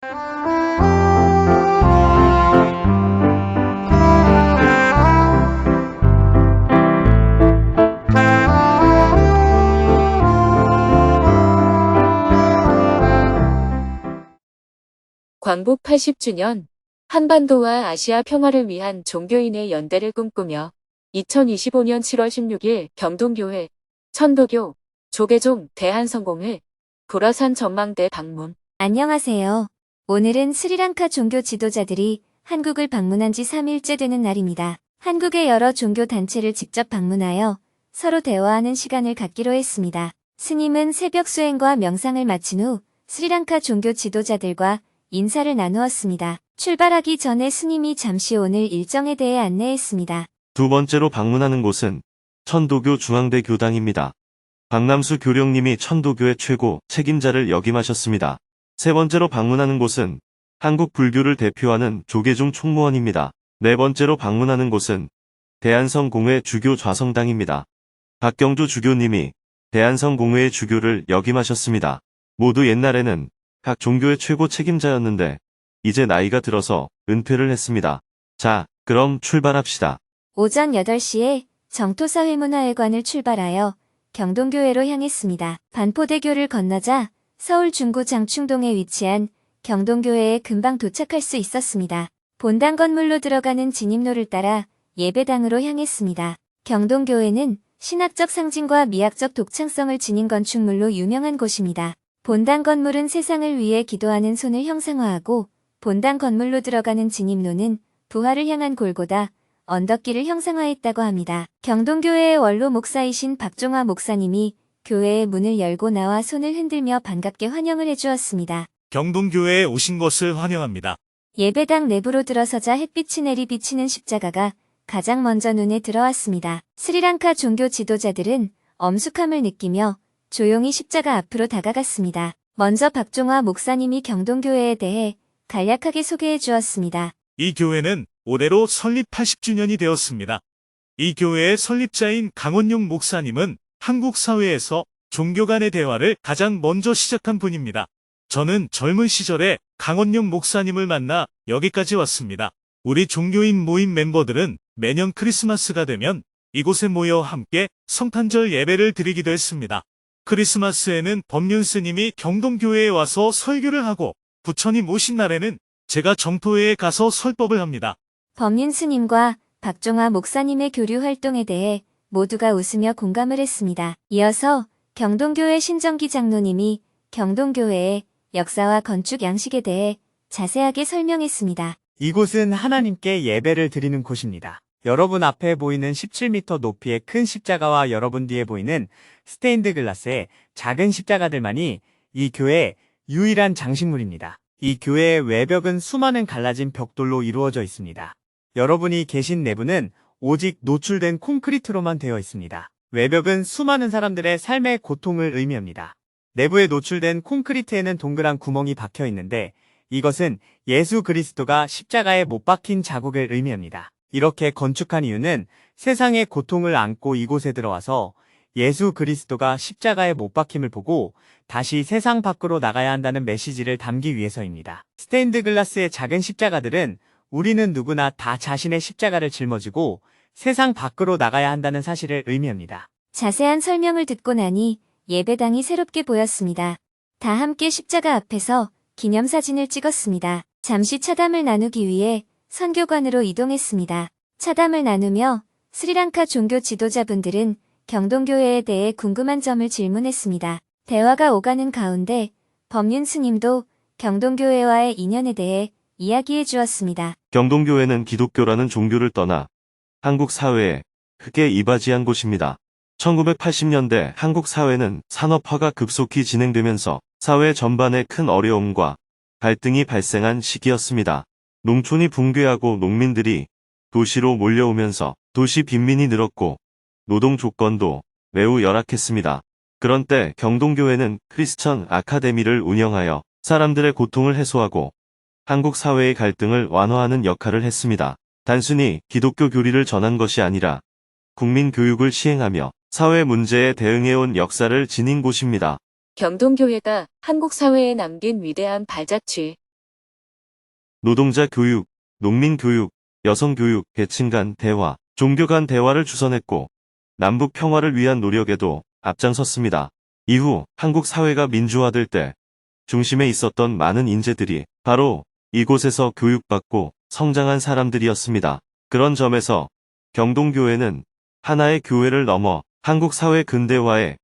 광복 80주년, 한반도와 아시아 평화를 위한 종교인의 연대를 꿈꾸며 2025년 7월 16일 경동교회, 천도교, 조계종, 대한성공회, 보라산 전망대 방문. 안녕하세요. 오늘은 스리랑카 종교 지도자들이 한국을 방문한 지 3일째 되는 날입니다. 한국의 여러 종교 단체를 직접 방문하여 서로 대화하는 시간을 갖기로 했습니다. 스님은 새벽 수행과 명상을 마친 후 스리랑카 종교 지도자들과 인사를 나누었습니다. 출발하기 전에 스님이 잠시 오늘 일정에 대해 안내했습니다. 두 번째로 방문하는 곳은 천도교 중앙대 교당입니다. 박남수 교령님이 천도교의 최고 책임자를 역임하셨습니다. 세 번째로 방문하는 곳은 한국 불교를 대표하는 조계종 총무원입니다. 네 번째로 방문하는 곳은 대한성공회 주교 좌성당입니다. 박경조 주교님이 대한성공회의 주교를 역임하셨습니다. 모두 옛날에는 각 종교의 최고 책임자였는데 이제 나이가 들어서 은퇴를 했습니다. 자, 그럼 출발합시다. 오전 8시에 정토사회문화회관을 출발하여 경동교회로 향했습니다. 반포대교를 건너자 서울 중구 장충동에 위치한 경동교회에 금방 도착할 수 있었습니다. 본당 건물로 들어가는 진입로를 따라 예배당으로 향했습니다. 경동교회는 신학적 상징과 미학적 독창성을 지닌 건축물로 유명한 곳입니다. 본당 건물은 세상을 위해 기도하는 손을 형상화하고 본당 건물로 들어가는 진입로는 부활을 향한 골고다, 언덕길을 형상화했다고 합니다. 경동교회의 원로 목사이신 박종화 목사님이 교회의 문을 열고 나와 손을 흔들며 반갑게 환영을 해주었습니다. 경동교회에 오신 것을 환영합니다. 예배당 내부로 들어서자 햇빛이 내리비치는 십자가가 가장 먼저 눈에 들어왔습니다. 스리랑카 종교 지도자들은 엄숙함을 느끼며 조용히 십자가 앞으로 다가갔습니다. 먼저 박종화 목사님이 경동교회에 대해 간략하게 소개해 주었습니다. 이 교회는 올해로 설립 80주년이 되었습니다. 이 교회의 설립자인 강원용 목사님은 한국 사회에서 종교 간의 대화를 가장 먼저 시작한 분입니다. 저는 젊은 시절에 강원용 목사님을 만나 여기까지 왔습니다. 우리 종교인 모임 멤버들은 매년 크리스마스가 되면 이곳에 모여 함께 성탄절 예배를 드리기도 했습니다. 크리스마스에는 법륜 스님이 경동교회에 와서 설교를 하고 부처님 오신 날에는 제가 정토회에 가서 설법을 합니다. 법륜 스님과 박종화 목사님의 교류 활동에 대해 모두가 웃으며 공감을 했습니다. 이어서 경동교회 신정기 장로님이 경동교회의 역사와 건축 양식에 대해 자세하게 설명했습니다. 이곳은 하나님께 예배를 드리는 곳입니다. 여러분 앞에 보이는 17m 높이의 큰 십자가와 여러분 뒤에 보이는 스테인드 글라스의 작은 십자가들만이 이 교회의 유일한 장식물입니다. 이 교회의 외벽은 수많은 갈라진 벽돌로 이루어져 있습니다. 여러분이 계신 내부는 오직 노출된 콘크리트로만 되어 있습니다. 외벽은 수많은 사람들의 삶의 고통을 의미합니다. 내부에 노출된 콘크리트에는 동그란 구멍이 박혀 있는데 이것은 예수 그리스도가 십자가에 못 박힌 자국을 의미합니다. 이렇게 건축한 이유는 세상의 고통을 안고 이곳에 들어와서 예수 그리스도가 십자가에 못 박힘을 보고 다시 세상 밖으로 나가야 한다는 메시지를 담기 위해서입니다. 스테인드 글라스의 작은 십자가들은 우리는 누구나 다 자신의 십자가를 짊어지고 세상 밖으로 나가야 한다는 사실을 의미합니다. 자세한 설명을 듣고 나니 예배당이 새롭게 보였습니다. 다 함께 십자가 앞에서 기념사진을 찍었습니다. 잠시 차담을 나누기 위해 선교관으로 이동했습니다. 차담을 나누며 스리랑카 종교 지도자분들은 경동교회에 대해 궁금한 점을 질문했습니다. 대화가 오가는 가운데 법륜 스님도 경동교회와의 인연에 대해 이야기해 주었습니다. 경동교회는 기독교라는 종교를 떠나 한국 사회에 크게 이바지한 곳입니다. 1980년대 한국 사회는 산업화가 급속히 진행되면서 사회 전반에 큰 어려움과 갈등이 발생한 시기였습니다. 농촌이 붕괴하고 농민들이 도시로 몰려오면서 도시 빈민이 늘었고 노동 조건도 매우 열악했습니다. 그런 때 경동교회는 크리스천 아카데미를 운영하여 사람들의 고통을 해소하고 한국 사회의 갈등을 완화하는 역할을 했습니다. 단순히 기독교 교리를 전한 것이 아니라 국민 교육을 시행하며 사회 문제에 대응해온 역사를 지닌 곳입니다. 경동교회가 한국 사회에 남긴 위대한 발자취. 노동자 교육, 농민 교육, 여성 교육, 계층 간 대화, 종교 간 대화를 주선했고 남북 평화를 위한 노력에도 앞장섰습니다. 이후 한국 사회가 민주화될 때 중심에 있었던 많은 인재들이 바로 이곳에서 교육받고 성장한 사람들이었습니다. 그런 점에서 경동교회는 하나의 교회를 넘어 한국 사회 근대화에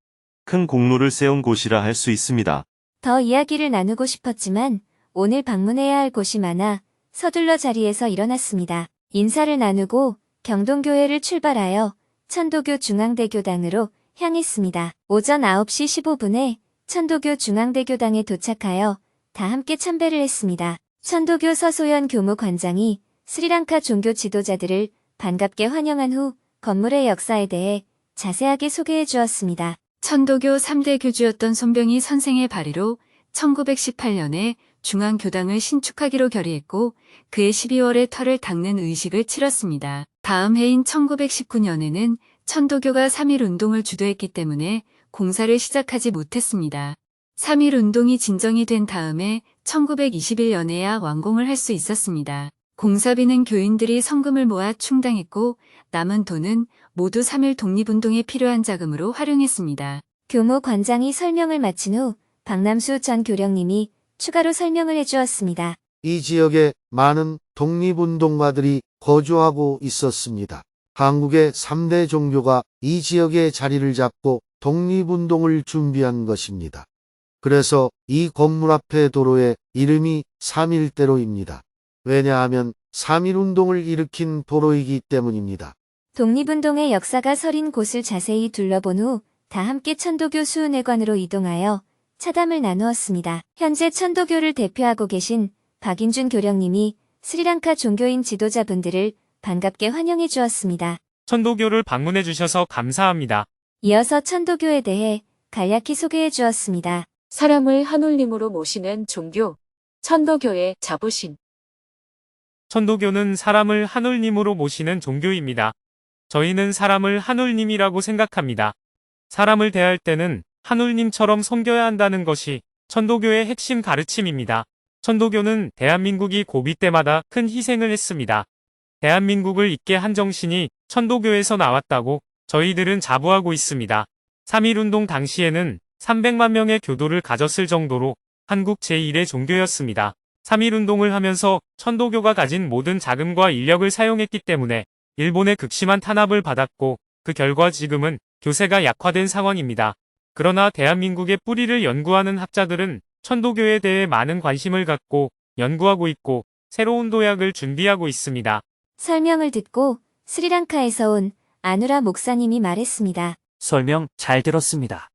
큰 공로를 세운 곳이라 할 수 있습니다. 더 이야기를 나누고 싶었지만 오늘 방문해야 할 곳이 많아 서둘러 자리에서 일어났습니다. 인사를 나누고 경동교회를 출발하여 천도교 중앙대교당으로 향했습니다. 오전 9시 15분에 천도교 중앙대교당에 도착하여 다 함께 참배를 했습니다. 천도교 서소연 교무관장이 스리랑카 종교 지도자들을 반갑게 환영한 후 건물의 역사에 대해 자세하게 소개해 주었습니다. 천도교 3대 교주였던 손병희 선생의 발의로 1918년에 중앙교당을 신축하기로 결의했고 그해 12월에 터를 닦는 의식을 치렀습니다. 다음 해인 1919년에는 천도교가 3.1운동을 주도했기 때문에 공사를 시작하지 못했습니다. 3.1운동이 진정이 된 다음에 1921년에야 완공을 할 수 있었습니다. 공사비는 교인들이 성금을 모아 충당했고 남은 돈은 모두 3.1 독립운동에 필요한 자금으로 활용했습니다. 교무관장이 설명을 마친 후 박남수 전 교령님이 추가로 설명을 해주었습니다. 이 지역에 많은 독립운동가들이 거주하고 있었습니다. 한국의 3대 종교가 이 지역에 자리를 잡고 독립운동을 준비한 것입니다. 그래서 이 건물 앞의 도로의 이름이 3.1대로입니다. 왜냐하면 3.1운동을 일으킨 도로이기 때문입니다. 독립운동의 역사가 서린 곳을 자세히 둘러본 후 다 함께 천도교 수은회관으로 이동하여 차담을 나누었습니다. 현재 천도교를 대표하고 계신 박인준 교령님이 스리랑카 종교인 지도자분들을 반갑게 환영해 주었습니다. 천도교를 방문해 주셔서 감사합니다. 이어서 천도교에 대해 간략히 소개해 주었습니다. 사람을 하늘님으로 모시는 종교, 천도교의 자부심. 천도교는 사람을 하늘님으로 모시는 종교입니다. 저희는 사람을 하늘님이라고 생각합니다. 사람을 대할 때는 하늘님처럼 섬겨야 한다는 것이 천도교의 핵심 가르침입니다. 천도교는 대한민국이 고비 때마다 큰 희생을 했습니다. 대한민국을 잇게 한 정신이 천도교에서 나왔다고 저희들은 자부하고 있습니다. 3.1운동 당시에는 300만 명의 교도를 가졌을 정도로 한국 제1의 종교였습니다. 3.1운동을 하면서 천도교가 가진 모든 자금과 인력을 사용했기 때문에 일본의 극심한 탄압을 받았고 그 결과 지금은 교세가 약화된 상황입니다. 그러나 대한민국의 뿌리를 연구하는 학자들은 천도교에 대해 많은 관심을 갖고 연구하고 있고 새로운 도약을 준비하고 있습니다. 설명을 듣고 스리랑카에서 온 아누라 목사님이 말했습니다. 설명 잘 들었습니다.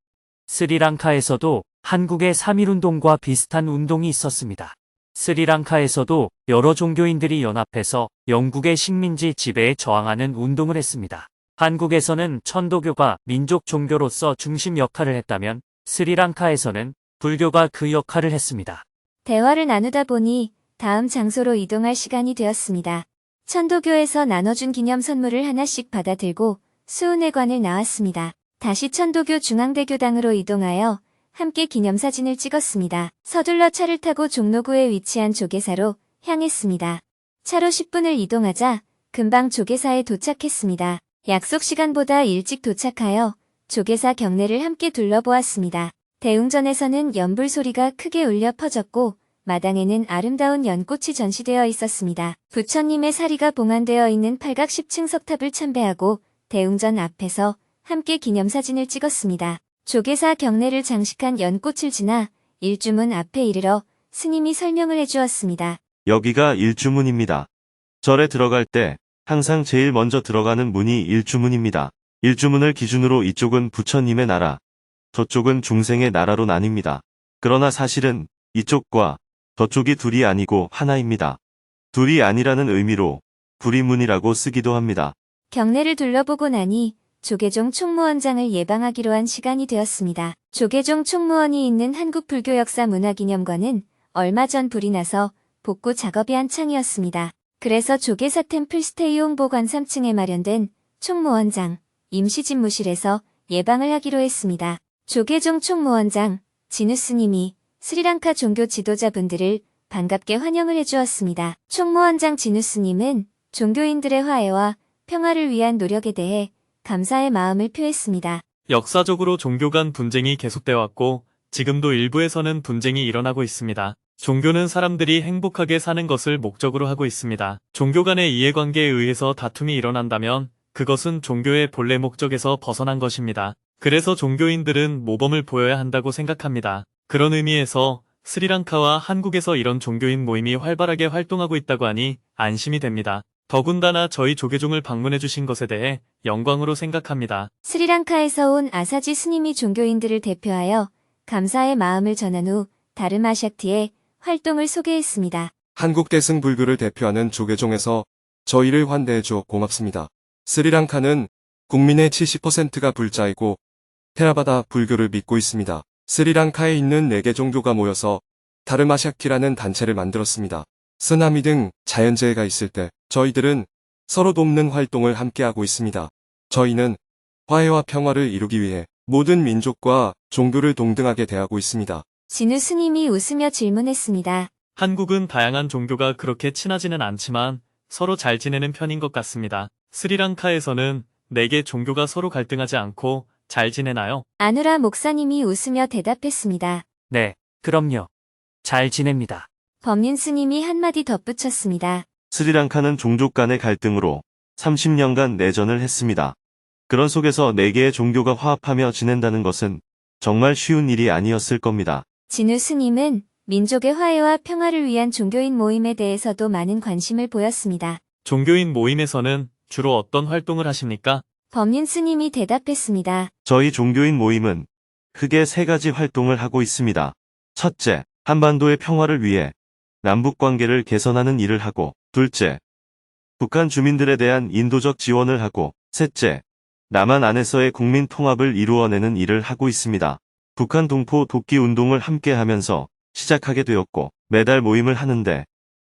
스리랑카에서도 한국의 3.1운동과 비슷한 운동이 있었습니다. 스리랑카에서도 여러 종교인들이 연합해서 영국의 식민지 지배에 저항하는 운동을 했습니다. 한국에서는 천도교가 민족 종교로서 중심 역할을 했다면 스리랑카에서는 불교가 그 역할을 했습니다. 대화를 나누다 보니 다음 장소로 이동할 시간이 되었습니다. 천도교에서 나눠준 기념 선물을 하나씩 받아들고 수은회관을 나왔습니다. 다시 천도교 중앙대교당으로 이동하여 함께 기념사진을 찍었습니다. 서둘러 차를 타고 종로구에 위치한 조계사로 향했습니다. 차로 10분을 이동하자 금방 조계사에 도착했습니다. 약속 시간보다 일찍 도착하여 조계사 경내를 함께 둘러보았습니다. 대웅전에서는 연불 소리가 크게 울려 퍼졌고 마당에는 아름다운 연꽃이 전시되어 있었습니다. 부처님의 사리가 봉안되어 있는 팔각 10층 석탑을 참배하고 대웅전 앞에서 함께 기념사진을 찍었습니다. 조계사 경내를 장식한 연꽃을 지나 일주문 앞에 이르러 스님이 설명을 해주었습니다. 여기가 일주문입니다. 절에 들어갈 때 항상 제일 먼저 들어가는 문이 일주문입니다. 일주문을 기준으로 이쪽은 부처님의 나라, 저쪽은 중생의 나라로 나뉩니다. 그러나 사실은 이쪽과 저쪽이 둘이 아니고 하나입니다. 둘이 아니라는 의미로 불이문이라고 쓰기도 합니다. 경내를 둘러보고 나니 조계종 총무원장을 예방하기로 한 시간이 되었습니다. 조계종 총무원이 있는 한국불교역사문화기념관은 얼마 전 불이 나서 복구 작업이 한창이었습니다. 그래서 조계사 템플 스테이 홍보관 3층에 마련된 총무원장, 임시집무실에서 예방을 하기로 했습니다. 조계종 총무원장, 진우 스님이 스리랑카 종교 지도자분들을 반갑게 환영을 해주었습니다. 총무원장 진우스님은 종교인들의 화해와 평화를 위한 노력에 대해 감사의 마음을 표했습니다. 역사적으로 종교 간 분쟁이 계속돼 왔고 지금도 일부에서는 분쟁이 일어나고 있습니다. 종교는 사람들이 행복하게 사는 것을 목적으로 하고 있습니다. 종교 간의 이해관계에 의해서 다툼이 일어난다면 그것은 종교의 본래 목적에서 벗어난 것입니다. 그래서 종교인들은 모범을 보여야 한다고 생각합니다. 그런 의미에서 스리랑카와 한국에서 이런 종교인 모임이 활발하게 활동하고 있다고 하니 안심이 됩니다. 더군다나 저희 조계종을 방문해 주신 것에 대해 영광으로 생각합니다. 스리랑카에서 온 아사지 스님이 종교인들을 대표하여 감사의 마음을 전한 후 다르마샥티의 활동을 소개했습니다. 한국 대승 불교를 대표하는 조계종에서 저희를 환대해줘 고맙습니다. 스리랑카는 국민의 70%가 불자이고 테라바다 불교를 믿고 있습니다. 스리랑카에 있는 4개 종교가 모여서 다르마샥티라는 단체를 만들었습니다. 쓰나미 등 자연재해가 있을 때 저희들은 서로 돕는 활동을 함께하고 있습니다. 저희는 화해와 평화를 이루기 위해 모든 민족과 종교를 동등하게 대하고 있습니다. 진우 스님이 웃으며 질문했습니다. 한국은 다양한 종교가 그렇게 친하지는 않지만 서로 잘 지내는 편인 것 같습니다. 스리랑카에서는 4개 종교가 서로 갈등하지 않고 잘 지내나요? 아누라 목사님이 웃으며 대답했습니다. 네, 그럼요. 잘 지냅니다. 법륜 스님이 한마디 덧붙였습니다. 스리랑카는 종족 간의 갈등으로 30년간 내전을 했습니다. 그런 속에서 4개의 종교가 화합하며 지낸다는 것은 정말 쉬운 일이 아니었을 겁니다. 진우 스님은 민족의 화해와 평화를 위한 종교인 모임에 대해서도 많은 관심을 보였습니다. 종교인 모임에서는 주로 어떤 활동을 하십니까? 법륜 스님이 대답했습니다. 저희 종교인 모임은 크게 3가지 활동을 하고 있습니다. 첫째, 한반도의 평화를 위해 남북 관계를 개선하는 일을 하고, 둘째, 북한 주민들에 대한 인도적 지원을 하고, 셋째, 남한 안에서의 국민 통합을 이루어내는 일을 하고 있습니다. 북한 동포 돕기 운동을 함께 하면서 시작하게 되었고, 매달 모임을 하는데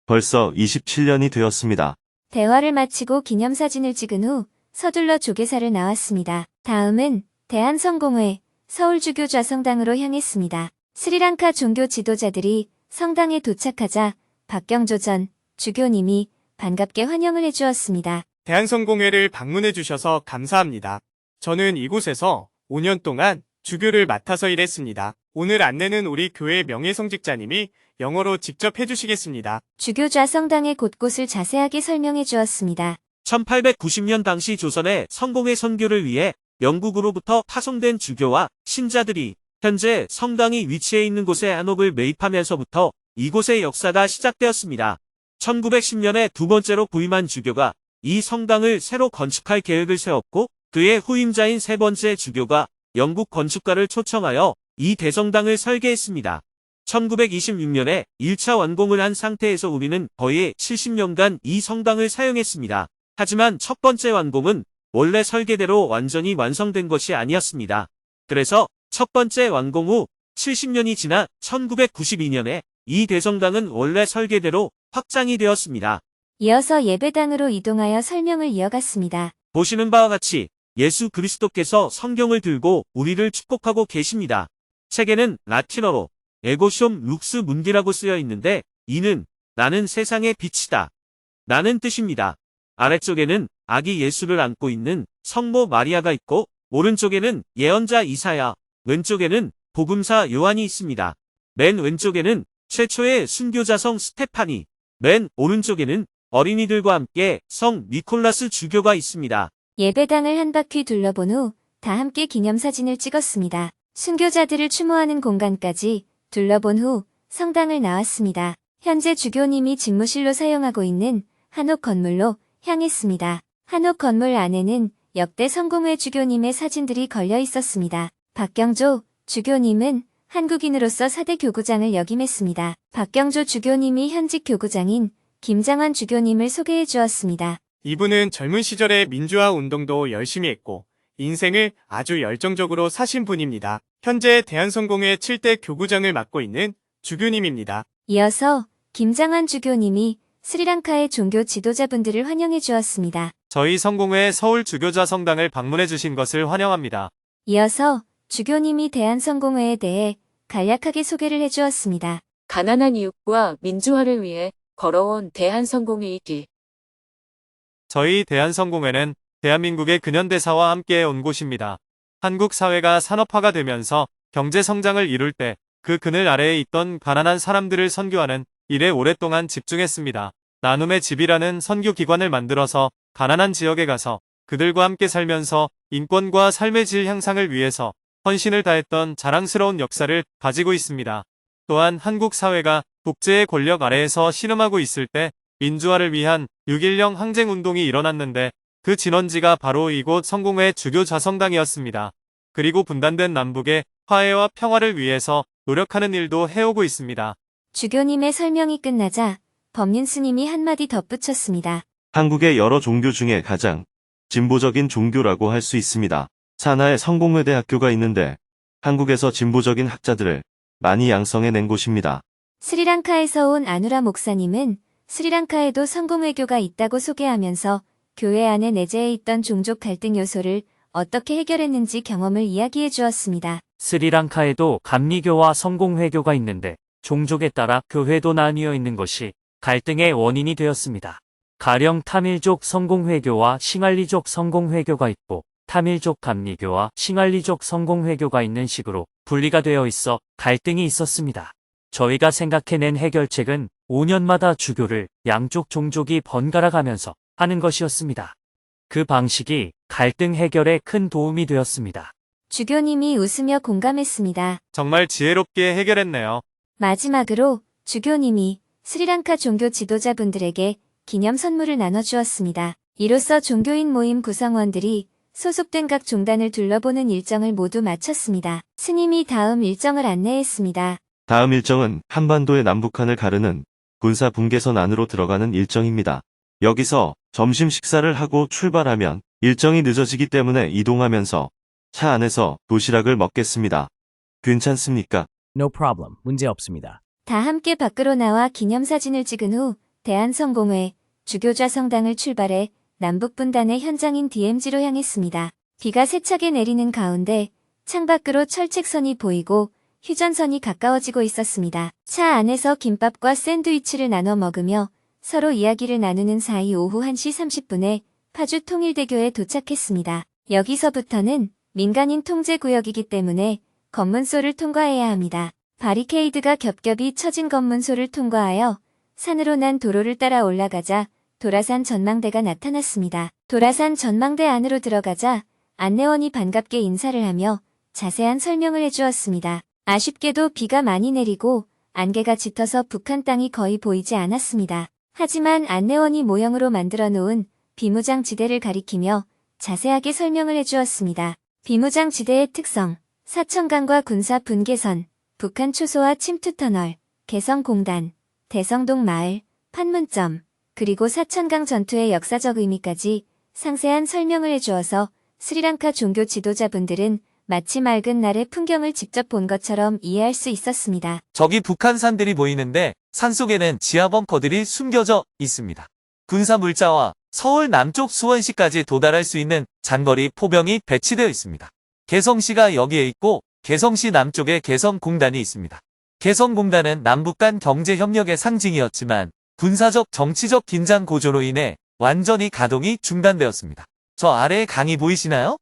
벌써 27년이 되었습니다. 대화를 마치고 기념사진을 찍은 후 서둘러 조계사를 나왔습니다. 다음은 대한성공회 서울주교좌성당으로 향했습니다. 스리랑카 종교 지도자들이 성당에 도착하자 박경조 전 주교님이 반갑게 환영을 해주었습니다. 대한성공회를 방문해 주셔서 감사합니다. 저는 이곳에서 5년 동안 주교를 맡아서 일했습니다. 오늘 안내는 우리 교회 명예성직자님이 영어로 직접 해주시겠습니다. 주교좌성당의 곳곳을 자세하게 설명해 주었습니다. 1890년 당시 조선의 성공회 선교를 위해 영국으로부터 파송된 주교와 신자들이 현재 성당이 위치해 있는 곳에 안옥을 매입하면서부터 이곳의 역사가 시작되었습니다. 1910년에 두 번째로 부임한 주교가 이 성당을 새로 건축할 계획을 세웠고 그의 후임자인 세 번째 주교가 영국 건축가를 초청하여 이 대성당을 설계했습니다. 1926년에 1차 완공을 한 상태에서 우리는 거의 70년간 이 성당을 사용했습니다. 하지만 첫 번째 완공은 원래 설계대로 완전히 완성된 것이 아니었습니다. 그래서 첫 번째 완공 후 70년이 지나 1992년에 이 대성당은 원래 설계대로 확장이 되었습니다. 이어서 예배당으로 이동하여 설명을 이어갔습니다. 보시는 바와 같이 예수 그리스도께서 성경을 들고 우리를 축복하고 계십니다. 책에는 라틴어로 에고숑 룩스 문디라고 쓰여 있는데 이는 나는 세상의 빛이다 라는 뜻입니다. 아래쪽에는 아기 예수를 안고 있는 성모 마리아가 있고 오른쪽에는 예언자 이사야, 왼쪽에는 복음사 요한이 있습니다. 맨 왼쪽에는 최초의 순교자성 스테파니, 맨 오른쪽에는 어린이들과 함께 성 니콜라스 주교가 있습니다. 예배당을 한 바퀴 둘러본 후 다 함께 기념사진을 찍었습니다. 순교자들을 추모하는 공간까지 둘러본 후 성당을 나왔습니다. 현재 주교님이 집무실로 사용하고 있는 한옥 건물로 향했습니다. 한옥 건물 안에는 역대 성공회 주교님의 사진들이 걸려 있었습니다. 박경조 주교님은 한국인으로서 4대 교구장을 역임했습니다. 박경조 주교님이 현직 교구장인 김장환 주교님을 소개해 주었습니다. 이분은 젊은 시절에 민주화 운동도 열심히 했고 인생을 아주 열정적으로 사신 분입니다. 현재 대한성공회 7대 교구장을 맡고 있는 주교님입니다. 이어서 김장환 주교님이 스리랑카의 종교 지도자분들을 환영해 주었습니다. 저희 성공회 서울 주교자 성당을 방문해 주신 것을 환영합니다. 이어서 주교님이 대한성공회에 대해 간략하게 소개를 해주었습니다. 가난한 이웃과 민주화를 위해 걸어온 대한성공회의 길. 저희 대한성공회는 대한민국의 근현대사와 함께 온 곳입니다. 한국 사회가 산업화가 되면서 경제 성장을 이룰 때 그 그늘 아래에 있던 가난한 사람들을 선교하는 일에 오랫동안 집중했습니다. 나눔의 집이라는 선교 기관을 만들어서 가난한 지역에 가서 그들과 함께 살면서 인권과 삶의 질 향상을 위해서 헌신을 다했던 자랑스러운 역사를 가지고 있습니다. 또한 한국 사회가 독재의 권력 아래에서 신음하고 있을 때 민주화를 위한 6.10 항쟁운동이 일어났는데 그 진원지가 바로 이곳 성공회 주교 좌성당이었습니다. 그리고 분단된 남북의 화해와 평화를 위해서 노력하는 일도 해오고 있습니다. 주교님의 설명이 끝나자 법륜 스님이 한마디 덧붙였습니다. 한국의 여러 종교 중에 가장 진보적인 종교라고 할 수 있습니다. 산하에 성공회대학교가 있는데 한국에서 진보적인 학자들을 많이 양성해낸 곳입니다. 스리랑카에서 온 아누라 목사님은 스리랑카에도 성공회교가 있다고 소개하면서 교회 안에 내재해 있던 종족 갈등 요소를 어떻게 해결했는지 경험을 이야기해 주었습니다. 스리랑카에도 감리교와 성공회교가 있는데 종족에 따라 교회도 나뉘어 있는 것이 갈등의 원인이 되었습니다. 가령 타밀족 성공회교와 싱할리족 성공회교가 있고 타밀족 감리교와 싱할리족 성공회교가 있는 식으로 분리가 되어 있어 갈등이 있었습니다. 저희가 생각해낸 해결책은 5년마다 주교를 양쪽 종족이 번갈아 가면서 하는 것이었습니다. 그 방식이 갈등 해결에 큰 도움이 되었습니다. 주교님이 웃으며 공감했습니다. 정말 지혜롭게 해결했네요. 마지막으로 주교님이 스리랑카 종교 지도자분들에게 기념 선물을 나눠주었습니다. 이로써 종교인 모임 구성원들이 소속된 각 종단을 둘러보는 일정을 모두 마쳤습니다. 스님이 다음 일정을 안내했습니다. 다음 일정은 한반도의 남북한을 가르는 군사 분계선 안으로 들어가는 일정입니다. 여기서 점심 식사를 하고 출발하면 일정이 늦어지기 때문에 이동하면서 차 안에서 도시락을 먹겠습니다. 괜찮습니까? No problem. 문제 없습니다. 다 함께 밖으로 나와 기념사진을 찍은 후 대한성공회 주교좌성당을 출발해 남북분단의 현장인 DMZ로 향했습니다. 비가 세차게 내리는 가운데 창밖으로 철책선이 보이고 휴전선이 가까워지고 있었습니다. 차 안에서 김밥과 샌드위치를 나눠 먹으며 서로 이야기를 나누는 사이 오후 1시 30분에 파주 통일대교에 도착했습니다. 여기서부터는 민간인 통제구역이기 때문에 검문소를 통과해야 합니다. 바리케이드가 겹겹이 쳐진 검문소를 통과하여 산으로 난 도로를 따라 올라가자 도라산 전망대가 나타났습니다. 도라산 전망대 안으로 들어가자 안내원이 반갑게 인사를 하며 자세한 설명을 해주었습니다. 아쉽게도 비가 많이 내리고 안개가 짙어서 북한 땅이 거의 보이지 않았습니다. 하지만 안내원이 모형으로 만들어 놓은 비무장 지대를 가리키며 자세하게 설명을 해주었습니다. 비무장 지대의 특성, 사천강과 군사 분계선, 북한 초소화 침투터널, 개성공단, 대성동 마을, 판문점, 그리고 사천강 전투의 역사적 의미까지 상세한 설명을 해주어서 스리랑카 종교 지도자분들은 마치 맑은 날의 풍경을 직접 본 것처럼 이해할 수 있었습니다. 저기 북한 산들이 보이는데 산속에는 지하 벙커들이 숨겨져 있습니다. 군사 물자와 서울 남쪽 수원시까지 도달할 수 있는 장거리 포병이 배치되어 있습니다. 개성시가 여기에 있고 개성시 남쪽에 개성공단이 있습니다. 개성공단은 남북 간 경제협력의 상징이었지만 군사적 정치적 긴장 고조로 인해 완전히 가동이 중단되었습니다. 저 아래에 강이 보이시나요?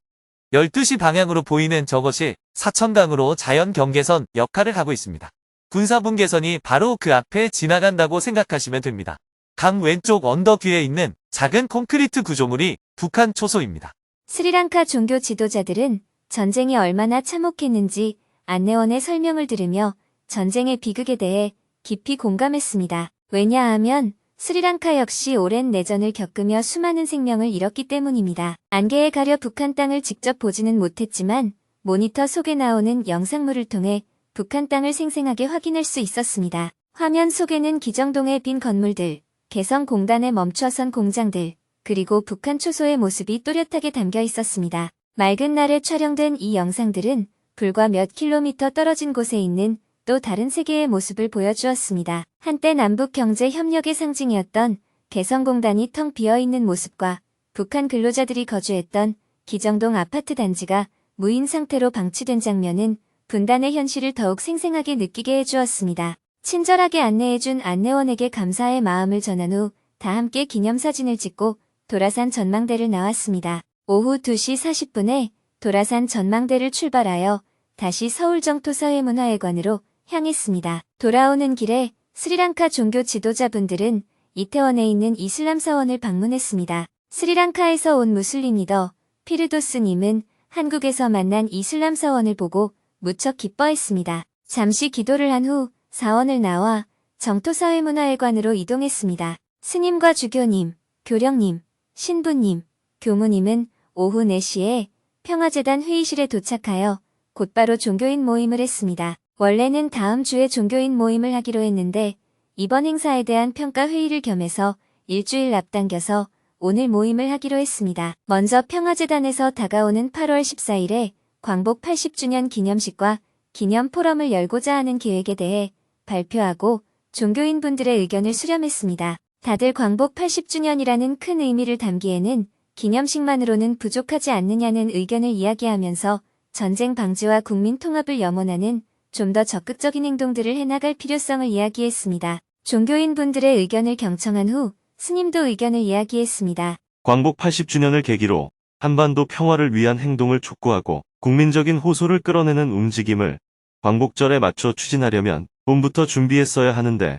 12시 방향으로 보이는 저것이 사천강으로 자연 경계선 역할을 하고 있습니다. 군사분계선이 바로 그 앞에 지나간다고 생각하시면 됩니다. 강 왼쪽 언덕 위에 있는 작은 콘크리트 구조물이 북한 초소입니다. 스리랑카 종교 지도자들은 전쟁이 얼마나 참혹했는지 안내원의 설명을 들으며 전쟁의 비극에 대해 깊이 공감했습니다. 왜냐하면 스리랑카 역시 오랜 내전을 겪으며 수많은 생명을 잃었기 때문입니다. 안개에 가려 북한 땅을 직접 보지는 못했지만 모니터 속에 나오는 영상물을 통해 북한 땅을 생생하게 확인할 수 있었습니다. 화면 속에는 기정동의 빈 건물들, 개성공단의 멈춰선 공장들, 그리고 북한 초소의 모습이 또렷하게 담겨 있었습니다. 맑은 날에 촬영된 이 영상들은 불과 몇 킬로미터 떨어진 곳에 있는 또 다른 세계의 모습을 보여주었습니다. 한때 남북 경제 협력의 상징이었던 개성공단이 텅 비어있는 모습과 북한 근로자들이 거주했던 기정동 아파트 단지가 무인 상태로 방치된 장면은 분단의 현실을 더욱 생생하게 느끼게 해주었습니다. 친절하게 안내해준 안내원에게 감사의 마음을 전한 후 다 함께 기념사진을 찍고 도라산 전망대를 나왔습니다. 오후 2시 40분에 도라산 전망대를 출발하여 다시 서울 정토사회문화회관으로 향했습니다. 돌아오는 길에 스리랑카 종교 지도자분들은 이태원에 있는 이슬람 사원을 방문했습니다. 스리랑카에서 온 무슬림 리더 피르도스님은 한국에서 만난 이슬람 사원을 보고 무척 기뻐했습니다. 잠시 기도를 한 후 사원을 나와 정토사회문화회관으로 이동했습니다. 스님과 주교님, 교령님, 신부님, 교무님은 오후 4시에 평화재단 회의실에 도착하여 곧바로 종교인 모임을 했습니다. 원래는 다음 주에 종교인 모임을 하기로 했는데 이번 행사에 대한 평가 회의를 겸해서 일주일 앞당겨서 오늘 모임을 하기로 했습니다. 먼저 평화재단에서 다가오는 8월 14일에 광복 80주년 기념식과 기념 포럼을 열고자 하는 계획에 대해 발표하고 종교인분들의 의견을 수렴했습니다. 다들 광복 80주년이라는 큰 의미를 담기에는 기념식만으로는 부족하지 않느냐는 의견을 이야기하면서 전쟁 방지와 국민 통합을 염원하는 좀 더 적극적인 행동들을 해나갈 필요성을 이야기했습니다. 종교인분들의 의견을 경청한 후 스님도 의견을 이야기했습니다. 광복 80주년을 계기로 한반도 평화를 위한 행동을 촉구하고 국민적인 호소를 끌어내는 움직임을 광복절에 맞춰 추진하려면 봄부터 준비했어야 하는데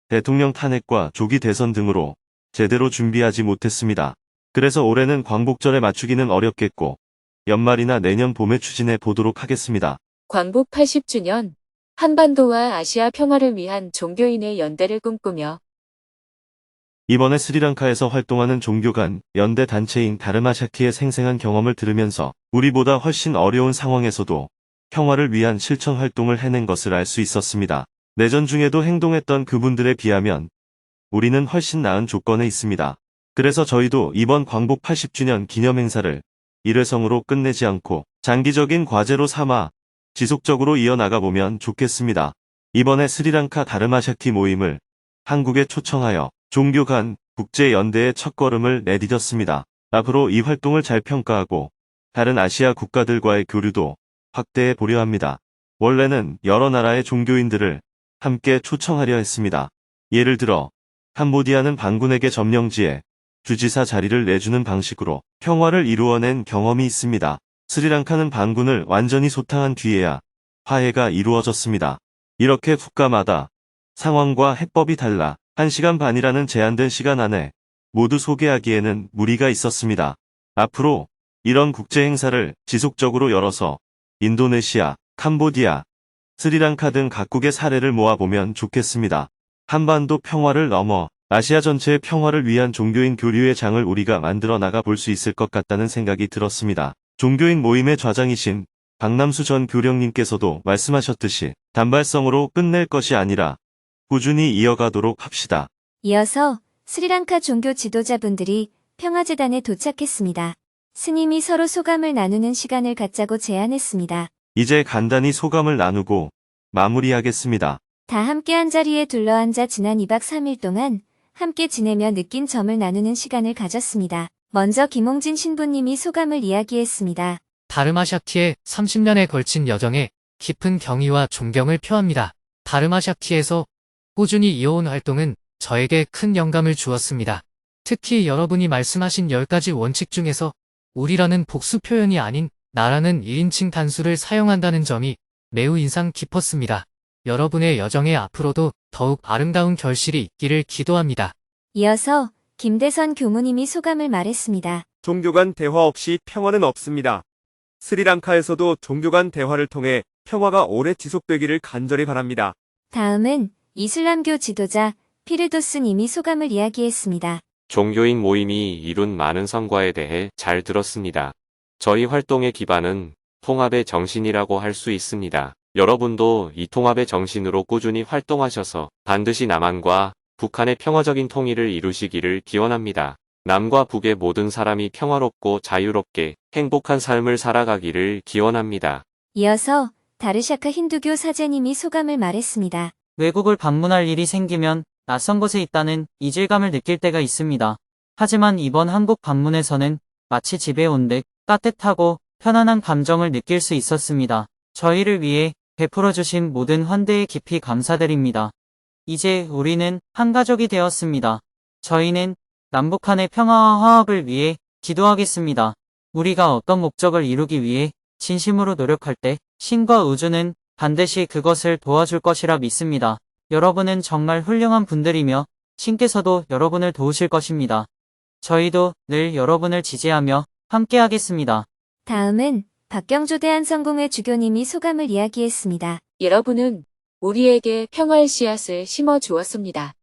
대통령 탄핵과 조기 대선 등으로 제대로 준비하지 못했습니다. 그래서 올해는 광복절에 맞추기는 어렵겠고 연말이나 내년 봄에 추진해 보도록 하겠습니다. 광복 80주년, 한반도와 아시아 평화를 위한 종교인의 연대를 꿈꾸며 이번에 스리랑카에서 활동하는 종교 간 연대 단체인 다르마샤키의 생생한 경험을 들으면서 우리보다 훨씬 어려운 상황에서도 평화를 위한 실천 활동을 해낸 것을 알 수 있었습니다. 내전 중에도 행동했던 그분들에 비하면 우리는 훨씬 나은 조건에 있습니다. 그래서 저희도 이번 광복 80주년 기념행사를 일회성으로 끝내지 않고 장기적인 과제로 삼아 지속적으로 이어나가 보면 좋겠습니다. 이번에 스리랑카 다르마샤키 모임을 한국에 초청하여 종교 간 국제연대의 첫걸음을 내디뎠습니다. 앞으로 이 활동을 잘 평가하고 다른 아시아 국가들과의 교류도 확대해 보려 합니다. 원래는 여러 나라의 종교인들을 함께 초청하려 했습니다. 예를 들어 캄보디아는 반군에게 점령지에 주지사 자리를 내주는 방식으로 평화를 이루어낸 경험이 있습니다. 스리랑카는 반군을 완전히 소탕한 뒤에야 화해가 이루어졌습니다. 이렇게 국가마다 상황과 해법이 달라 1시간 반이라는 제한된 시간 안에 모두 소개하기에는 무리가 있었습니다. 앞으로 이런 국제 행사를 지속적으로 열어서 인도네시아, 캄보디아, 스리랑카 등 각국의 사례를 모아보면 좋겠습니다. 한반도 평화를 넘어 아시아 전체의 평화를 위한 종교인 교류의 장을 우리가 만들어 나가 볼 수 있을 것 같다는 생각이 들었습니다. 종교인 모임의 좌장이신 박남수 전 교령님께서도 말씀하셨듯이 단발성으로 끝낼 것이 아니라 꾸준히 이어가도록 합시다. 이어서 스리랑카 종교 지도자분들이 평화재단에 도착했습니다. 스님이 서로 소감을 나누는 시간을 갖자고 제안했습니다. 이제 간단히 소감을 나누고 마무리하겠습니다. 다 함께 한자리에 둘러앉아 지난 2박 3일 동안 함께 지내며 느낀 점을 나누는 시간을 가졌습니다. 먼저 김홍진 신부님이 소감을 이야기했습니다. 다르마샤키의 30년에 걸친 여정에 깊은 경의와 존경을 표합니다. 다르마샤키에서 꾸준히 이어온 활동은 저에게 큰 영감을 주었습니다. 특히 여러분이 말씀하신 10가지 원칙 중에서 우리라는 복수 표현이 아닌 나라는 1인칭 단수를 사용한다는 점이 매우 인상 깊었습니다. 여러분의 여정에 앞으로도 더욱 아름다운 결실이 있기를 기도합니다. 이어서 김대선 교무님이 소감을 말했습니다. 종교 간 대화 없이 평화는 없습니다. 스리랑카에서도 종교 간 대화를 통해 평화가 오래 지속되기를 간절히 바랍니다. 다음은 이슬람교 지도자 피르도스님이 소감을 이야기했습니다. 종교인 모임이 이룬 많은 성과에 대해 잘 들었습니다. 저희 활동의 기반은 통합의 정신이라고 할 수 있습니다. 여러분도 이 통합의 정신으로 꾸준히 활동하셔서 반드시 남한과 북한의 평화적인 통일을 이루시기를 기원합니다. 남과 북의 모든 사람이 평화롭고 자유롭게 행복한 삶을 살아가기를 기원합니다. 이어서 다르샤카 힌두교 사제님이 소감을 말했습니다. 외국을 방문할 일이 생기면 낯선 곳에 있다는 이질감을 느낄 때가 있습니다. 하지만 이번 한국 방문에서는 마치 집에 온 듯 따뜻하고 편안한 감정을 느낄 수 있었습니다. 저희를 위해 베풀어주신 모든 환대에 깊이 감사드립니다. 이제 우리는 한 가족이 되었습니다. 저희는 남북한의 평화와 화합을 위해 기도하겠습니다. 우리가 어떤 목적을 이루기 위해 진심으로 노력할 때 신과 우주는 반드시 그것을 도와줄 것이라 믿습니다. 여러분은 정말 훌륭한 분들이며 신께서도 여러분을 도우실 것입니다. 저희도 늘 여러분을 지지하며 함께하겠습니다. 다음은 박경조 대한성공회 주교님이 소감을 이야기했습니다. 여러분은 우리에게 평화의 씨앗을 심어 주었습니다.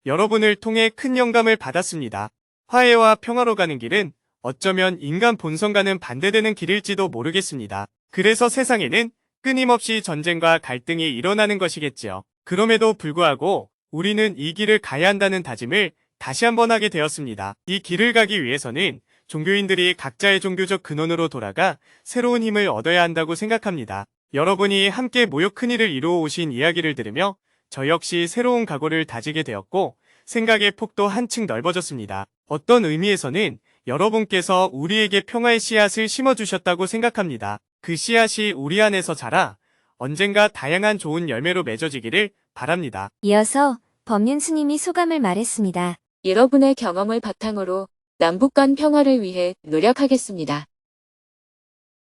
여러분을 통해 큰 영감을 받았습니다. 화해와 평화로 가는 길은 어쩌면 인간 본성과는 반대되는 길일지도 모르겠습니다. 그래서 세상에는 끊임없이 전쟁과 갈등이 일어나는 것이겠지요. 그럼에도 불구하고 우리는 이 길을 가야 한다는 다짐을 다시 한번 하게 되었습니다. 이 길을 가기 위해서는 종교인들이 각자의 종교적 근원으로 돌아가 새로운 힘을 얻어야 한다고 생각합니다. 여러분이 함께 모여 큰일을 이루어 오신 이야기를 들으며 저 역시 새로운 각오를 다지게 되었고 생각의 폭도 한층 넓어졌습니다. 어떤 의미에서는 여러분께서 우리에게 평화의 씨앗을 심어주셨다고 생각합니다. 그 씨앗이 우리 안에서 자라 언젠가 다양한 좋은 열매로 맺어지기를 바랍니다. 이어서 법륜 스님이 소감을 말했습니다. 여러분의 경험을 바탕으로 남북 간 평화를 위해 노력하겠습니다.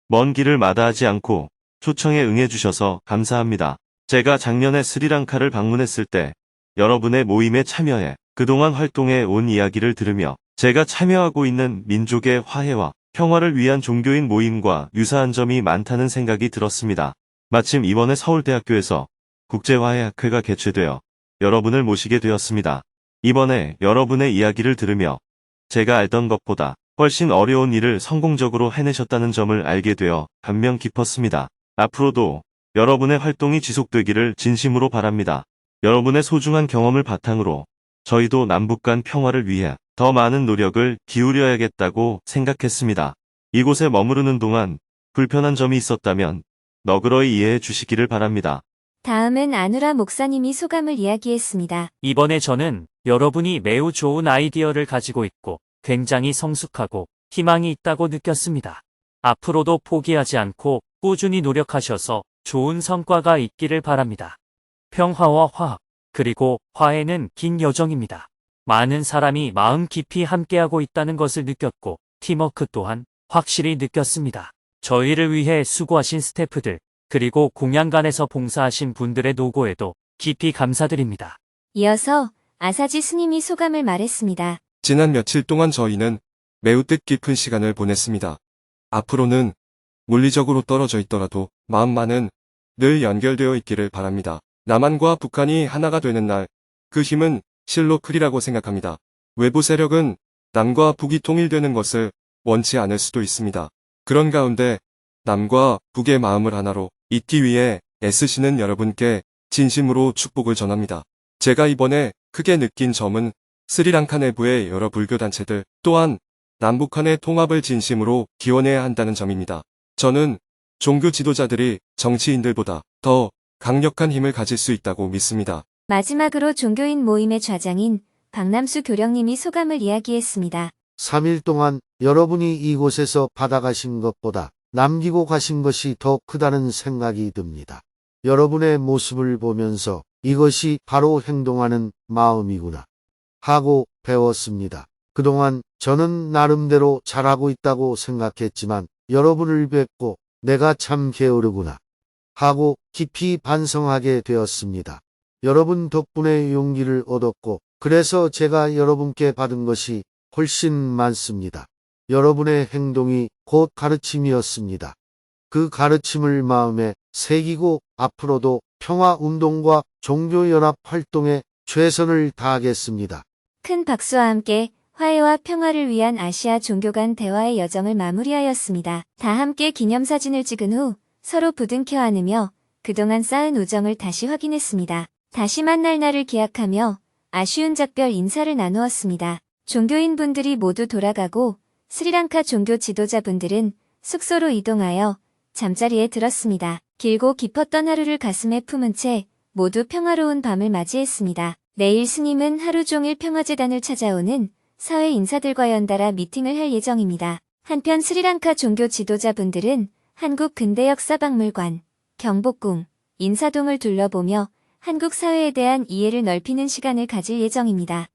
먼 길을 마다하지 않고 초청에 응해주셔서 감사합니다. 제가 작년에 스리랑카를 방문했을 때 여러분의 모임에 참여해 그동안 활동해 온 이야기를 들으며 제가 참여하고 있는 민족의 화해와 평화를 위한 종교인 모임과 유사한 점이 많다는 생각이 들었습니다. 마침 이번에 서울대학교에서 국제화해학회가 개최되어 여러분을 모시게 되었습니다. 이번에 여러분의 이야기를 들으며 제가 알던 것보다 훨씬 어려운 일을 성공적으로 해내셨다는 점을 알게 되어 감명 깊었습니다. 앞으로도 여러분의 활동이 지속되기를 진심으로 바랍니다. 여러분의 소중한 경험을 바탕으로 저희도 남북 간 평화를 위해 더 많은 노력을 기울여야겠다고 생각했습니다. 이곳에 머무르는 동안 불편한 점이 있었다면 너그러이 이해해 주시기를 바랍니다. 다음은 안우라 목사님이 소감을 이야기했습니다. 이번에 저는 여러분이 매우 좋은 아이디어를 가지고 있고 굉장히 성숙하고 희망이 있다고 느꼈습니다. 앞으로도 포기하지 않고 꾸준히 노력하셔서 좋은 성과가 있기를 바랍니다. 평화와 화합, 그리고 화해는 긴 여정입니다. 많은 사람이 마음 깊이 함께하고 있다는 것을 느꼈고 팀워크 또한 확실히 느꼈습니다. 저희를 위해 수고하신 스태프들, 그리고 공양관에서 봉사하신 분들의 노고에도 깊이 감사드립니다. 이어서 아사지 스님이 소감을 말했습니다. 지난 며칠 동안 저희는 매우 뜻깊은 시간을 보냈습니다. 앞으로는 물리적으로 떨어져 있더라도 마음만은 늘 연결되어 있기를 바랍니다. 남한과 북한이 하나가 되는 날, 그 힘은 실로 크리라고 생각합니다. 외부 세력은 남과 북이 통일되는 것을 원치 않을 수도 있습니다. 그런 가운데 남과 북의 마음을 하나로 잇기 위해 애쓰시는 여러분께 진심으로 축복을 전합니다. 제가 이번에 크게 느낀 점은 스리랑카 내부의 여러 불교단체들 또한 남북한의 통합을 진심으로 기원해야 한다는 점입니다. 저는 종교 지도자들이 정치인들보다 더 강력한 힘을 가질 수 있다고 믿습니다. 마지막으로 종교인 모임의 좌장인 박남수 교령님이 소감을 이야기했습니다. 3일 동안 여러분이 이곳에서 받아가신 것보다 남기고 가신 것이 더 크다는 생각이 듭니다. 여러분의 모습을 보면서 이것이 바로 행동하는 마음이구나 하고 배웠습니다. 그동안 저는 나름대로 잘하고 있다고 생각했지만 여러분을 뵙고 내가 참 게으르구나 하고 깊이 반성하게 되었습니다. 여러분 덕분에 용기를 얻었고 그래서 제가 여러분께 받은 것이 훨씬 많습니다. 여러분의 행동이 곧 가르침이었습니다. 그 가르침을 마음에 새기고 앞으로도 평화운동과 종교연합 활동에 최선을 다하겠습니다. 큰 박수와 함께 화해와 평화를 위한 아시아 종교 간 대화의 여정을 마무리하였습니다. 다 함께 기념사진을 찍은 후 서로 부둥켜 안으며 그동안 쌓은 우정을 다시 확인했습니다. 다시 만날 날을 기약하며 아쉬운 작별 인사를 나누었습니다. 종교인분들이 모두 돌아가고 스리랑카 종교 지도자분들은 숙소로 이동하여 잠자리에 들었습니다. 길고 깊었던 하루를 가슴에 품은 채 모두 평화로운 밤을 맞이했습니다. 내일 스님은 하루 종일 평화재단을 찾아오는 사회 인사들과 연달아 미팅을 할 예정입니다. 한편 스리랑카 종교 지도자분들은 한국 근대역사박물관, 경복궁, 인사동을 둘러보며 한국 사회에 대한 이해를 넓히는 시간을 가질 예정입니다.